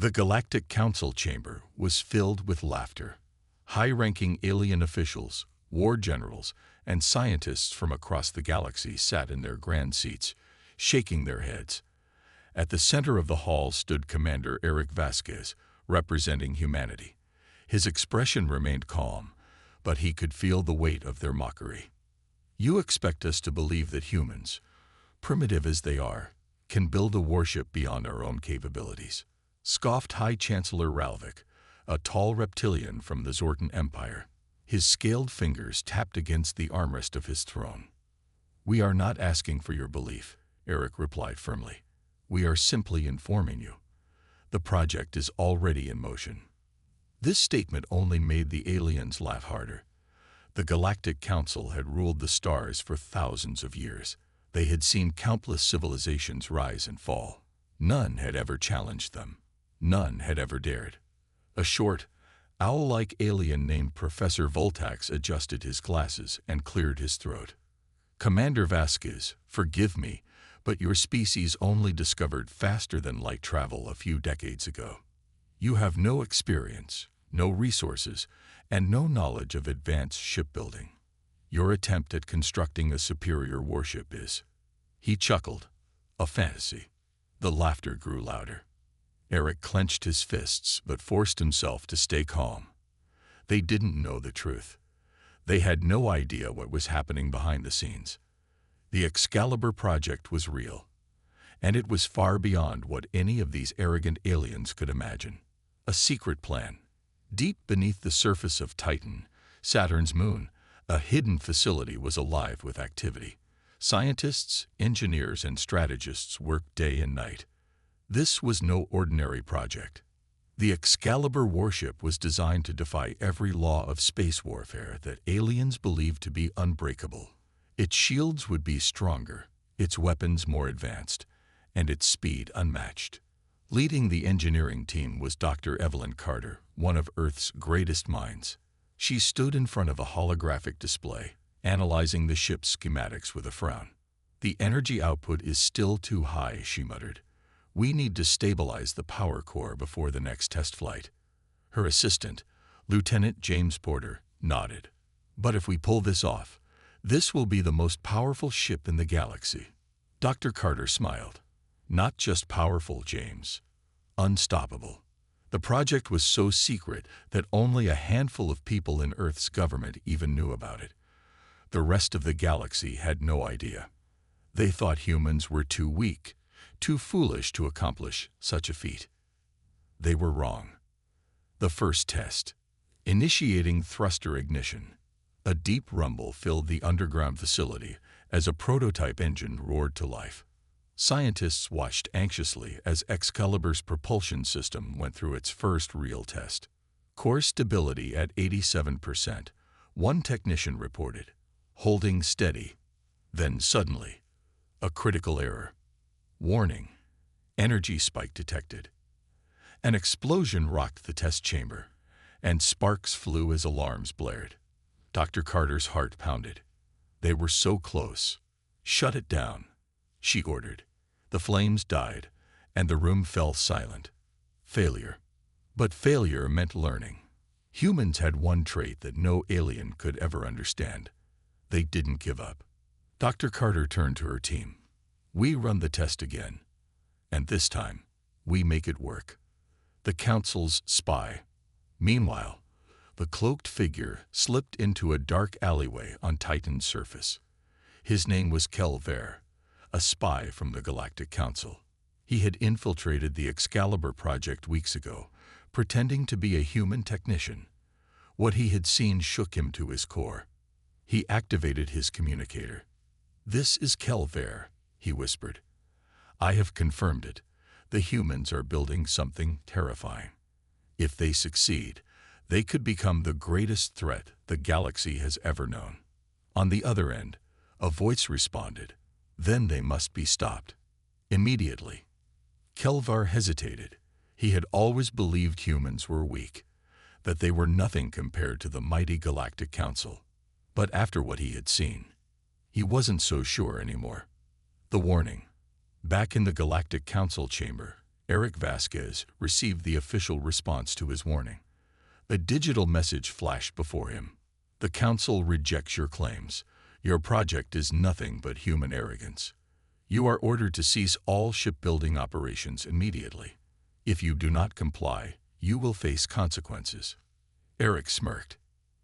The Galactic Council chamber was filled with laughter. High-ranking alien officials, war generals, and scientists from across the galaxy sat in their grand seats, shaking their heads. At the center of the hall stood Commander Eric Vasquez, representing humanity. His expression remained calm, but he could feel the weight of their mockery. "You expect us to believe that humans, primitive as they are, can build a warship beyond our own capabilities," scoffed High Chancellor Ralvik, a tall reptilian from the Zortan Empire. His scaled fingers tapped against the armrest of his throne. "We are not asking for your belief," Eric replied firmly. "We are simply informing you. The project is already in motion." This statement only made the aliens laugh harder. The Galactic Council had ruled the stars for thousands of years. They had seen countless civilizations rise and fall. None had ever challenged them. None had ever dared. A short, owl-like alien named Professor Voltax adjusted his glasses and cleared his throat. "Commander Vasquez, forgive me, but your species only discovered faster than light travel a few decades ago. You have no experience, no resources, and no knowledge of advanced shipbuilding. Your attempt at constructing a superior warship is," he chuckled, "a fantasy." The laughter grew louder. Eric clenched his fists but forced himself to stay calm. They didn't know the truth. They had no idea what was happening behind the scenes. The Excalibur project was real, and it was far beyond what any of these arrogant aliens could imagine. A secret plan. Deep beneath the surface of Titan, Saturn's moon, a hidden facility was alive with activity. Scientists, engineers, and strategists worked day and night. This was no ordinary project. The Excalibur warship was designed to defy every law of space warfare that aliens believed to be unbreakable. Its shields would be stronger, its weapons more advanced, and its speed unmatched. Leading the engineering team was Dr. Evelyn Carter, one of Earth's greatest minds. She stood in front of a holographic display, analyzing the ship's schematics with a frown. "The energy output is still too high," she muttered. "We need to stabilize the power core before the next test flight." Her assistant, Lieutenant James Porter, nodded. "But if we pull this off, this will be the most powerful ship in the galaxy." Dr. Carter smiled. "Not just powerful, James. Unstoppable." The project was so secret that only a handful of people in Earth's government even knew about it. The rest of the galaxy had no idea. They thought humans were too weak, too foolish to accomplish such a feat. They were wrong. The first test. Initiating thruster ignition. A deep rumble filled the underground facility as a prototype engine roared to life. Scientists watched anxiously as Excalibur's propulsion system went through its first real test. Core stability at 87%, one technician reported, holding steady. Then suddenly, a critical error. Warning, energy spike detected. An explosion rocked the test chamber, and sparks flew as alarms blared. Dr. Carter's heart pounded. They were so close. "Shut it down," she ordered. The flames died, and the room fell silent. Failure. But failure meant learning. Humans had one trait that no alien could ever understand. They didn't give up. Dr. Carter turned to her team. "We run the test again, and this time, we make it work." The Council's spy. Meanwhile, the cloaked figure slipped into a dark alleyway on Titan's surface. His name was Kelver, a spy from the Galactic Council. He had infiltrated the Excalibur project weeks ago, pretending to be a human technician. What he had seen shook him to his core. He activated his communicator. "This is Kelver," he whispered. "I have confirmed it. The humans are building something terrifying. If they succeed, they could become the greatest threat the galaxy has ever known." On the other end, a voice responded. "Then they must be stopped. Immediately." Kelvar hesitated. He had always believed humans were weak, that they were nothing compared to the mighty Galactic Council. But after what he had seen, he wasn't so sure anymore. The warning. Back in the Galactic Council chamber, Eric Vasquez received the official response to his warning. A digital message flashed before him. The Council rejects your claims. Your project is nothing but human arrogance. You are ordered to cease all shipbuilding operations immediately. If you do not comply, you will face consequences. Eric smirked.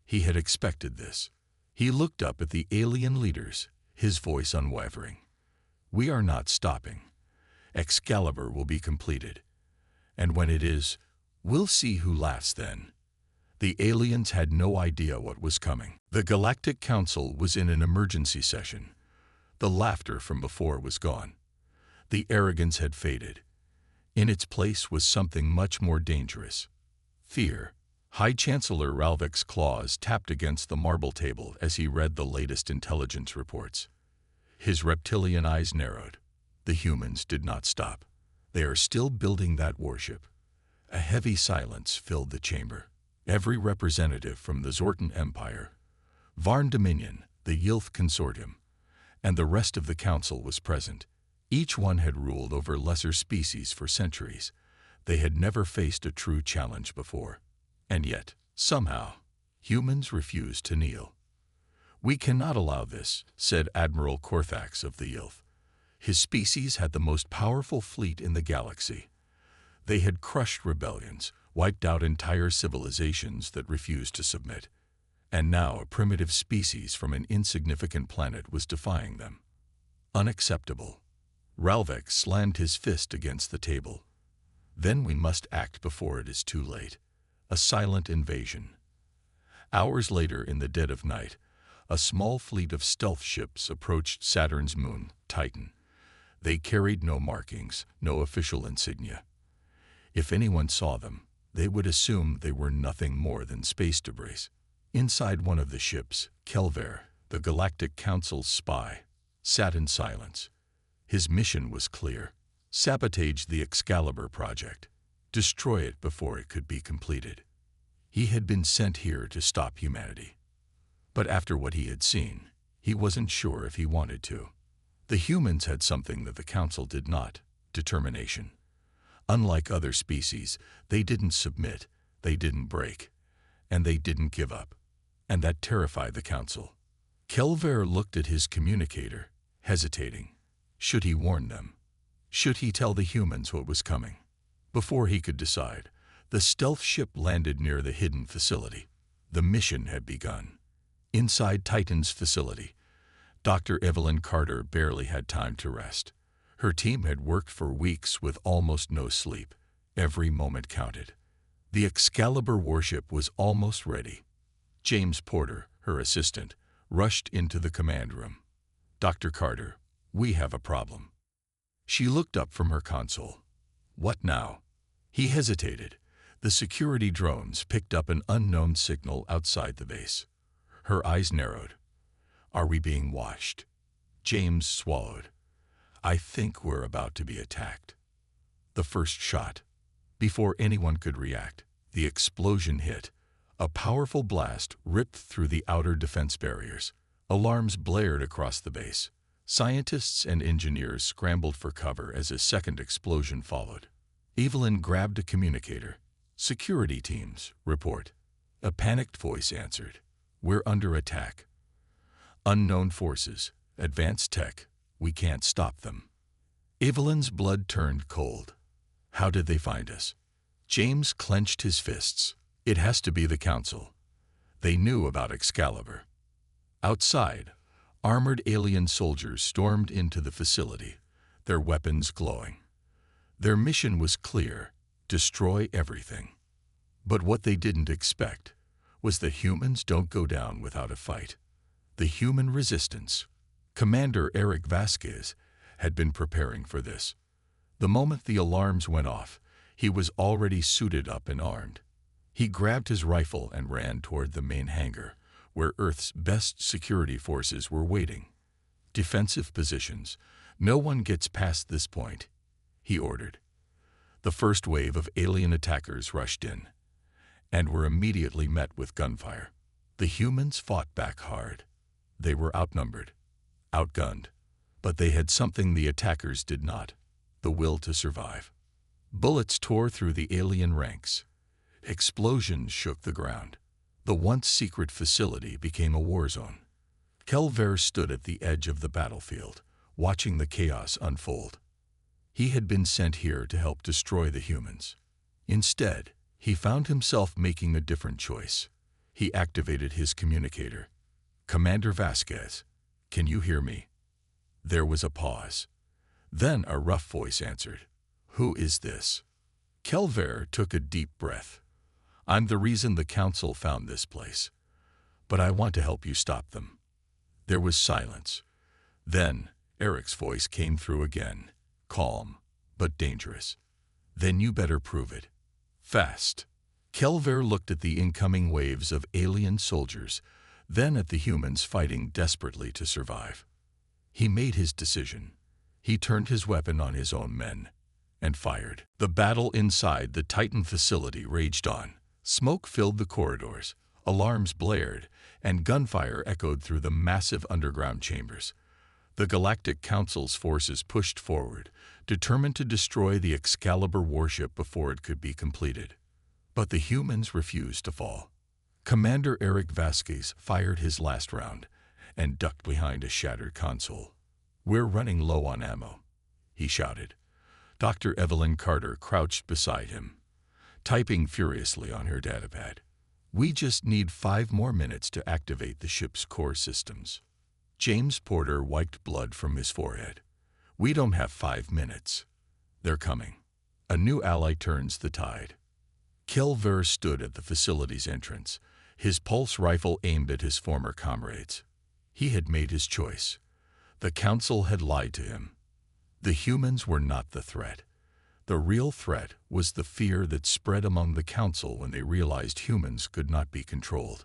He had expected this. He looked up at the alien leaders, his voice unwavering. We are not stopping. Excalibur will be completed. And when it is, we'll see who laughs then. The aliens had no idea what was coming. The Galactic Council was in an emergency session. The laughter from before was gone. The arrogance had faded. In its place was something much more dangerous. Fear. High Chancellor Ralvik's claws tapped against the marble table as he read the latest intelligence reports. His reptilian eyes narrowed. The humans did not stop. They are still building that warship. A heavy silence filled the chamber. Every representative from the Zortan Empire, Varn Dominion, the Yilth Consortium, and the rest of the council was present. Each one had ruled over lesser species for centuries. They had never faced a true challenge before. And yet, somehow, humans refused to kneel. We cannot allow this, said Admiral Korthax of the Yilth. His species had the most powerful fleet in the galaxy. They had crushed rebellions, wiped out entire civilizations that refused to submit. And now a primitive species from an insignificant planet was defying them. Unacceptable. Ralvik slammed his fist against the table. Then we must act before it is too late. A silent invasion. Hours later, in the dead of night, a small fleet of stealth ships approached Saturn's moon, Titan. They carried no markings, no official insignia. If anyone saw them, they would assume they were nothing more than space debris. Inside one of the ships, Kelver, the Galactic Council's spy, sat in silence. His mission was clear: sabotage the Excalibur project, destroy it before it could be completed. He had been sent here to stop humanity. But after what he had seen, he wasn't sure if he wanted to. The humans had something that the Council did not: determination. Unlike other species, they didn't submit, they didn't break, and they didn't give up. And that terrified the Council. Kelver looked at his communicator, hesitating. Should he warn them? Should he tell the humans what was coming? Before he could decide, the stealth ship landed near the hidden facility. The mission had begun. Inside Titan's facility, Dr. Evelyn Carter barely had time to rest. Her team had worked for weeks with almost no sleep. Every moment counted. The Excalibur warship was almost ready. James Porter, her assistant, rushed into the command room. Dr. Carter, we have a problem. She looked up from her console. What now? He hesitated. The security drones picked up an unknown signal outside the base. Her eyes narrowed. Are we being watched? James swallowed. I think we're about to be attacked. The first shot. Before anyone could react, the explosion hit. A powerful blast ripped through the outer defense barriers. Alarms blared across the base. Scientists and engineers scrambled for cover as a second explosion followed. Evelyn grabbed a communicator. Security teams, report. A panicked voice answered. We're under attack. Unknown forces, advanced tech. We can't stop them. Evelyn's blood turned cold. How did they find us? James clenched his fists. It has to be the Council. They knew about Excalibur. Outside, armored alien soldiers stormed into the facility, their weapons glowing. Their mission was clear: destroy everything. But what they didn't expect was that humans don't go down without a fight. The human resistance. Commander Eric Vasquez had been preparing for this. The moment the alarms went off, he was already suited up and armed. He grabbed his rifle and ran toward the main hangar, where Earth's best security forces were waiting. Defensive positions. No one gets past this point, he ordered. The first wave of alien attackers rushed in, and were immediately met with gunfire. The humans fought back hard. They were outnumbered, outgunned, but they had something the attackers did not: the will to survive. Bullets tore through the alien ranks. Explosions shook the ground. The once secret facility became a war zone. Kelver stood at the edge of the battlefield, watching the chaos unfold. He had been sent here to help destroy the humans. Instead, he found himself making a different choice. He activated his communicator. "Commander Vasquez, can you hear me?" There was a pause. Then a rough voice answered. "Who is this?" Kelver took a deep breath. "I'm the reason the Council found this place. But I want to help you stop them." There was silence. Then Eric's voice came through again, calm, but dangerous. "Then you better prove it. Fast." Kelver looked at the incoming waves of alien soldiers, then at the humans fighting desperately to survive. He made his decision. He turned his weapon on his own men and fired. The battle inside the Titan facility raged on. Smoke filled the corridors, alarms blared, and gunfire echoed through the massive underground chambers. The Galactic Council's forces pushed forward, determined to destroy the Excalibur warship before it could be completed. But the humans refused to fall. Commander Eric Vasquez fired his last round and ducked behind a shattered console. "We're running low on ammo," he shouted. Dr. Evelyn Carter crouched beside him, typing furiously on her datapad. "We just need 5 more minutes to activate the ship's core systems." James Porter wiped blood from his forehead. "We don't have 5 minutes. They're coming." A new ally turns the tide. Kelver stood at the facility's entrance, his pulse rifle aimed at his former comrades. He had made his choice. The Council had lied to him. The humans were not the threat. The real threat was the fear that spread among the Council when they realized humans could not be controlled.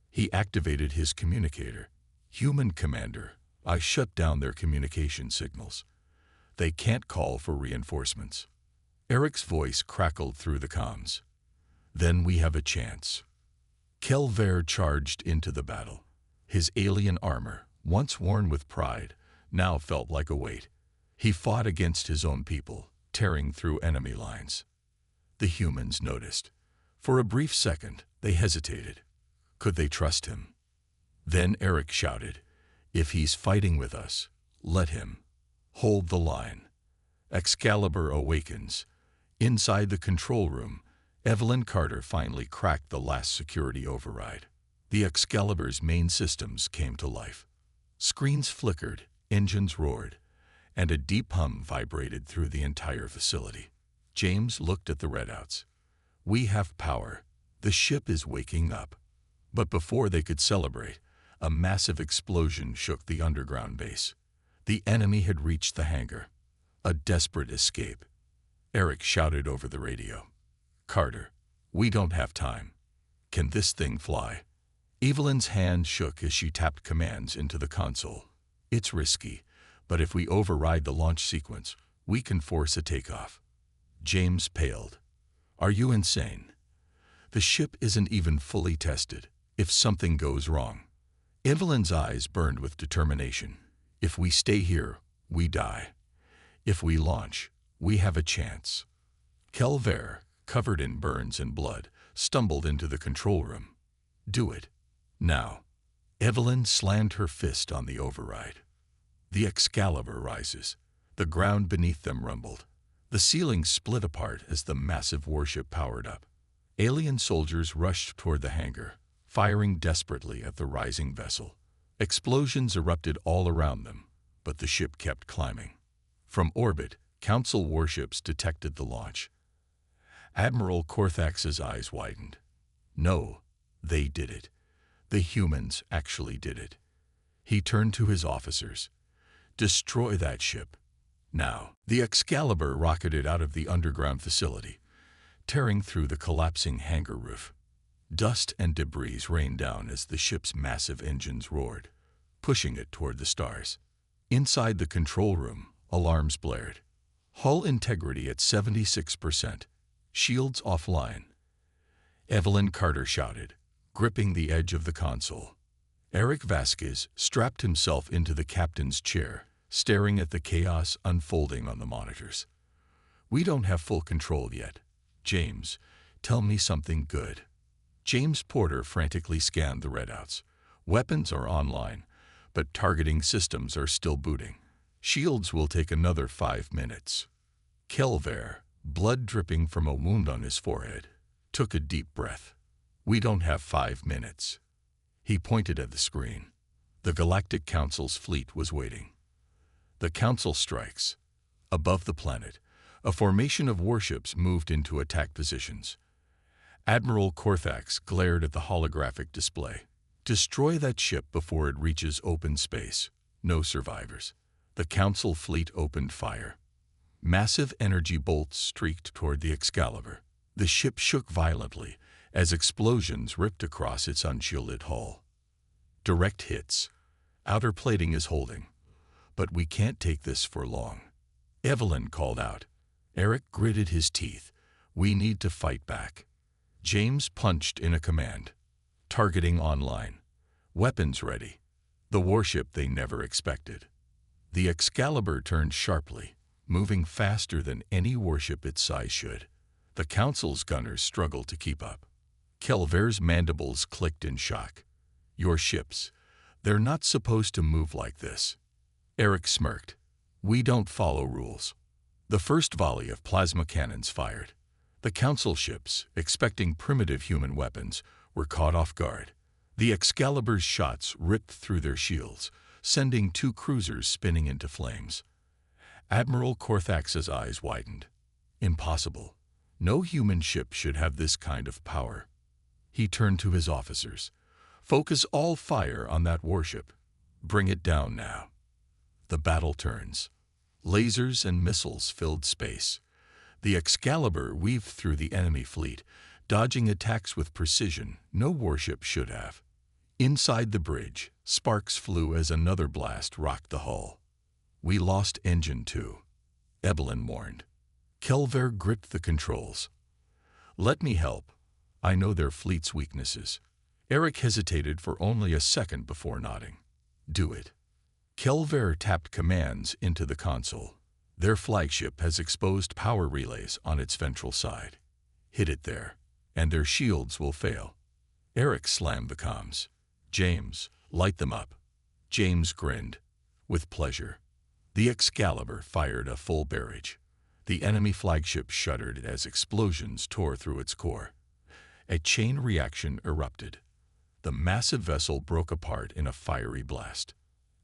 He activated his communicator. "Human Commander, I shut down their communication signals. They can't call for reinforcements." Eric's voice crackled through the comms. "Then we have a chance." Kelver charged into the battle. His alien armor, once worn with pride, now felt like a weight. He fought against his own people, tearing through enemy lines. The humans noticed. For a brief second, they hesitated. Could they trust him? Then Eric shouted, "If he's fighting with us, let him. Hold the line." Excalibur awakens. Inside the control room, Evelyn Carter finally cracked the last security override. The Excalibur's main systems came to life. Screens flickered, engines roared, and a deep hum vibrated through the entire facility. James looked at the readouts. "We have power. The ship is waking up." But before they could celebrate, a massive explosion shook the underground base. The enemy had reached the hangar. A desperate escape. Eric shouted over the radio. "Carter, we don't have time. Can this thing fly?" Evelyn's hand shook as she tapped commands into the console. "It's risky, but if we override the launch sequence, we can force a takeoff." James paled. "Are you insane? The ship isn't even fully tested. If something goes wrong..." Evelyn's eyes burned with determination. "If we stay here, we die. If we launch, we have a chance." Kelver, covered in burns and blood, stumbled into the control room. "Do it. Now." Evelyn slammed her fist on the override. The Excalibur rises. The ground beneath them rumbled. The ceiling split apart as the massive warship powered up. Alien soldiers rushed toward the hangar, firing desperately at the rising vessel. Explosions erupted all around them, but the ship kept climbing. From orbit, Council warships detected the launch. Admiral Corthax's eyes widened. No, they did it. The humans actually did it. He turned to his officers. "Destroy that ship. Now." The Excalibur rocketed out of the underground facility, tearing through the collapsing hangar roof. Dust and debris rained down as the ship's massive engines roared, pushing it toward the stars. Inside the control room, alarms blared. Hull integrity at 76%. Shields offline. Evelyn Carter shouted, gripping the edge of the console. Eric Vasquez strapped himself into the captain's chair, staring at the chaos unfolding on the monitors. We don't have full control yet. James, tell me something good. James Porter frantically scanned the readouts. Weapons are online, but targeting systems are still booting. Shields will take another 5 minutes. Kelver, blood dripping from a wound on his forehead, took a deep breath. We don't have 5 minutes. He pointed at the screen. The Galactic Council's fleet was waiting. The Council strikes. Above the planet, a formation of warships moved into attack positions. Admiral Korthax glared at the holographic display. Destroy that ship before it reaches open space. No survivors. The Council fleet opened fire. Massive energy bolts streaked toward the Excalibur. The ship shook violently as explosions ripped across its unshielded hull. Direct hits. Outer plating is holding. But we can't take this for long. Evelyn called out. Eric gritted his teeth. We need to fight back. James punched in a command. Targeting online. Weapons ready. The warship they never expected. The Excalibur turned sharply, moving faster than any warship its size should. The Council's gunners struggled to keep up. Kelver's mandibles clicked in shock. Your ships. They're not supposed to move like this. Eric smirked. We don't follow rules. The first volley of plasma cannons fired. The Council ships, expecting primitive human weapons, were caught off guard. The Excalibur's shots ripped through their shields, sending 2 cruisers spinning into flames. Admiral Korthax's eyes widened. Impossible. No human ship should have this kind of power. He turned to his officers. Focus all fire on that warship. Bring it down now. The battle turns. Lasers and missiles filled space. The Excalibur weaved through the enemy fleet, dodging attacks with precision no warship should have. Inside the bridge, sparks flew as another blast rocked the hull. We lost engine 2, Evelyn warned. Kelver gripped the controls. Let me help. I know their fleet's weaknesses. Eric hesitated for only a second before nodding. Do it. Kelver tapped commands into the console. Their flagship has exposed power relays on its ventral side. Hit it there, and their shields will fail. Eric slammed the comms. James, light them up. James grinned. With pleasure. The Excalibur fired a full barrage. The enemy flagship shuddered as explosions tore through its core. A chain reaction erupted. The massive vessel broke apart in a fiery blast.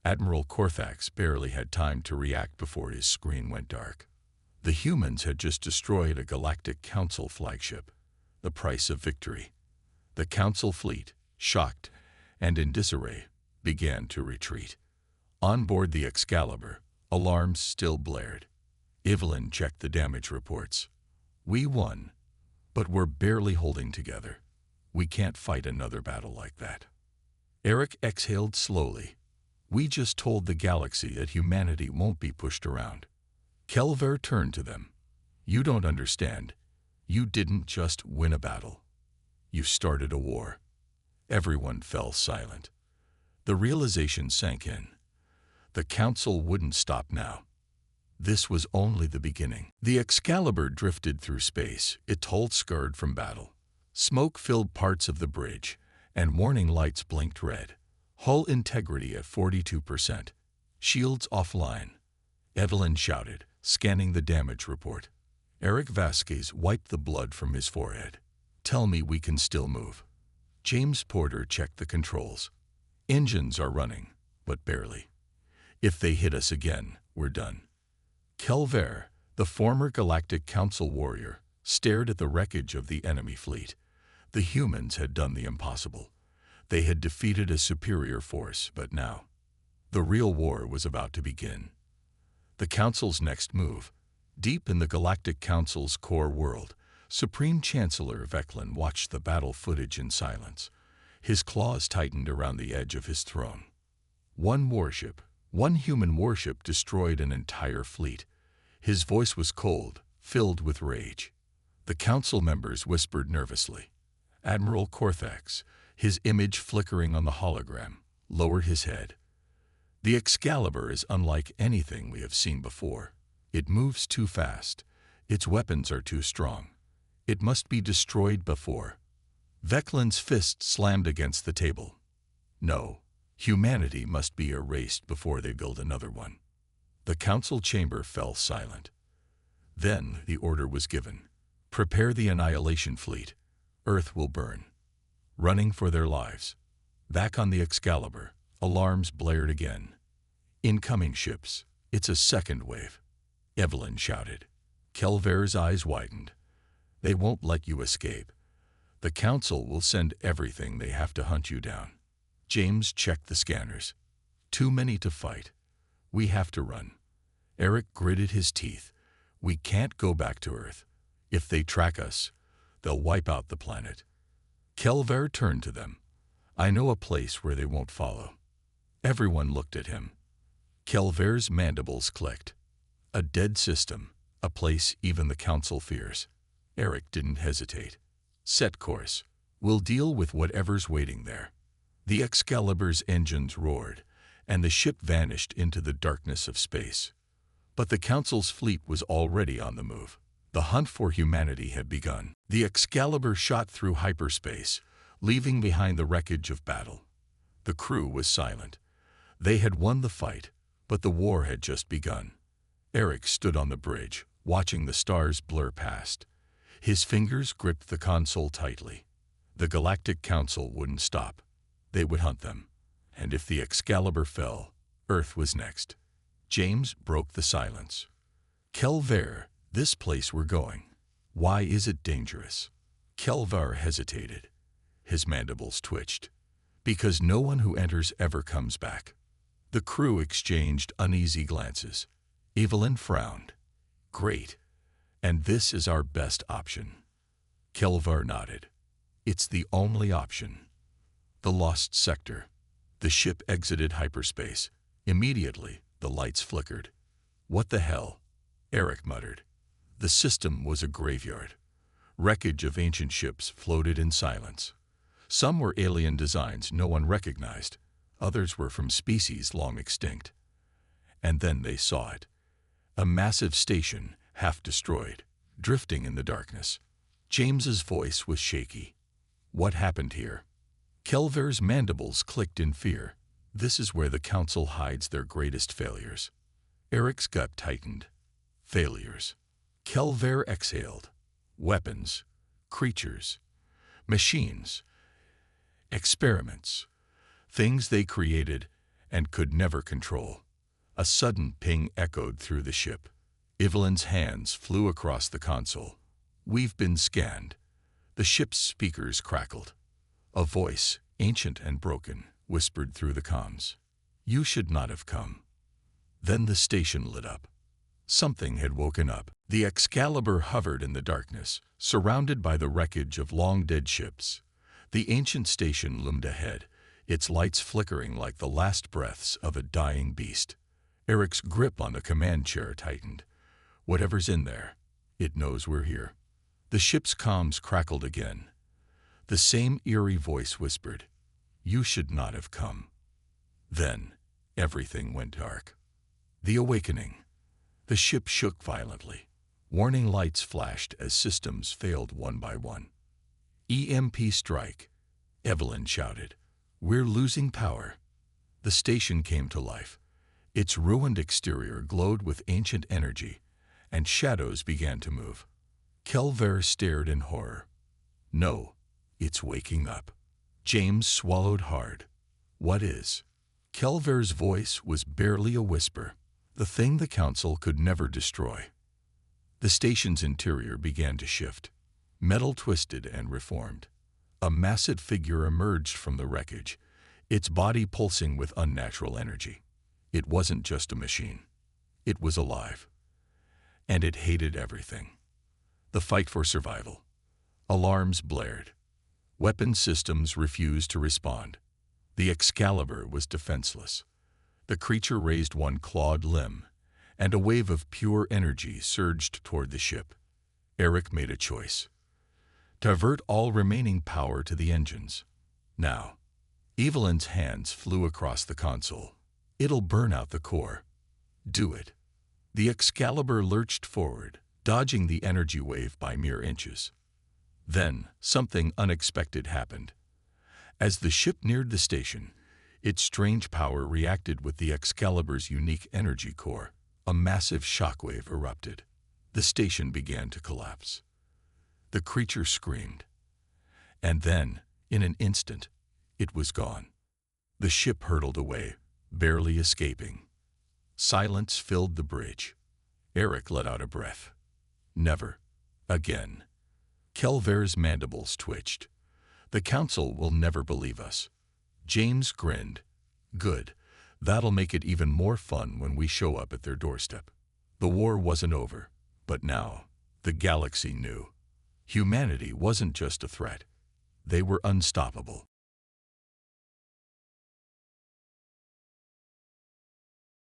Admiral Korthax barely had time to react before his screen went dark. The humans had just destroyed a Galactic Council flagship, the price of victory. The Council fleet, shocked and in disarray, began to retreat. On board the Excalibur, alarms still blared. Evelyn checked the damage reports. We won, but we're barely holding together. We can't fight another battle like that. Eric exhaled slowly. We just told the galaxy that humanity won't be pushed around. Kelver turned to them. You don't understand. You didn't just win a battle. You started a war. Everyone fell silent. The realization sank in. The Council wouldn't stop now. This was only the beginning. The Excalibur drifted through space, its hull scarred from battle. Smoke filled parts of the bridge, and warning lights blinked red. Hull integrity at 42%. Shields offline. Evelyn shouted, scanning the damage report. Eric Vasquez wiped the blood from his forehead. Tell me we can still move. James Porter checked the controls. Engines are running, but barely. If they hit us again, we're done. Kelver, the former Galactic Council warrior, stared at the wreckage of the enemy fleet. The humans had done the impossible. They had defeated a superior force, but now, the real war was about to begin. The Council's next move. Deep in the Galactic Council's core world, Supreme Chancellor Veclan watched the battle footage in silence. His claws tightened around the edge of his throne. One warship, one human warship destroyed an entire fleet. His voice was cold, filled with rage. The Council members whispered nervously. Admiral Korthax, his image flickering on the hologram, lowered his head. The Excalibur is unlike anything we have seen before. It moves too fast. Its weapons are too strong. It must be destroyed before. Veklen's fist slammed against the table. No, humanity must be erased before they build another one. The council chamber fell silent. Then the order was given. Prepare the annihilation fleet. Earth will burn. Running for their lives. Back on the Excalibur, alarms blared again. Incoming ships. It's a second wave. Evelyn shouted. Kelver's eyes widened. They won't let you escape. The council will send everything they have to hunt you down. James checked the scanners. Too many to fight. We have to run. Eric gritted his teeth. We can't go back to Earth. If they track us, they'll wipe out the planet. Kelver turned to them. I know a place where they won't follow. Everyone looked at him. Kelver's mandibles clicked. A dead system, a place even the council fears. Eric didn't hesitate. Set course. We'll deal with whatever's waiting there. The Excalibur's engines roared, and the ship vanished into the darkness of space. But the council's fleet was already on the move. The hunt for humanity had begun. The Excalibur shot through hyperspace, leaving behind the wreckage of battle. The crew was silent. They had won the fight, but the war had just begun. Eric stood on the bridge, watching the stars blur past. His fingers gripped the console tightly. The Galactic Council wouldn't stop. They would hunt them. And if the Excalibur fell, Earth was next. James broke the silence. Kelver, this place we're going. Why is it dangerous? Kelvar hesitated. His mandibles twitched. Because no one who enters ever comes back. The crew exchanged uneasy glances. Evelyn frowned. Great. And this is our best option. Kelvar nodded. It's the only option. The lost sector. The ship exited hyperspace. Immediately, the lights flickered. What the hell? Eric muttered. The system was a graveyard. Wreckage of ancient ships floated in silence. Some were alien designs no one recognized. Others were from species long extinct. And then they saw it. A massive station, half destroyed, drifting in the darkness. James's voice was shaky. What happened here? Kelver's mandibles clicked in fear. This is where the council hides their greatest failures. Eric's gut tightened. Failures. Kelver exhaled. Weapons. Creatures. Machines. Experiments. Things they created and could never control. A sudden ping echoed through the ship. Evelyn's hands flew across the console. We've been scanned. The ship's speakers crackled. A voice, ancient and broken, whispered through the comms. You should not have come. Then the station lit up. Something had woken up. The Excalibur hovered in the darkness, surrounded by the wreckage of long-dead ships. The ancient station loomed ahead, its lights flickering like the last breaths of a dying beast. Eric's grip on the command chair tightened. Whatever's in there, it knows we're here. The ship's comms crackled again. The same eerie voice whispered, You should not have come. Then, everything went dark. The awakening. The ship shook violently. Warning lights flashed as systems failed one by one. EMP strike, Evelyn shouted. We're losing power. The station came to life. Its ruined exterior glowed with ancient energy, and shadows began to move. Kelver stared in horror. No, it's waking up. James swallowed hard. What is? Kelver's voice was barely a whisper. The thing the council could never destroy. The station's interior began to shift. Metal twisted and reformed. A massive figure emerged from the wreckage, its body pulsing with unnatural energy. It wasn't just a machine. It was alive. And it hated everything. The fight for survival. Alarms blared. Weapon systems refused to respond. The Excalibur was defenseless. The creature raised one clawed limb, and a wave of pure energy surged toward the ship. Eric made a choice. Divert all remaining power to the engines. Now. Evelyn's hands flew across the console. It'll burn out the core. Do it. The Excalibur lurched forward, dodging the energy wave by mere inches. Then, something unexpected happened. As the ship neared the station, its strange power reacted with the Excalibur's unique energy core. A massive shockwave erupted. The station began to collapse. The creature screamed. And then, in an instant, it was gone. The ship hurtled away, barely escaping. Silence filled the bridge. Eric let out a breath. Never again. Kelver's mandibles twitched. The council will never believe us. James grinned. Good. That'll make it even more fun when we show up at their doorstep. The war wasn't over, but now the galaxy knew. Humanity wasn't just a threat. They were unstoppable.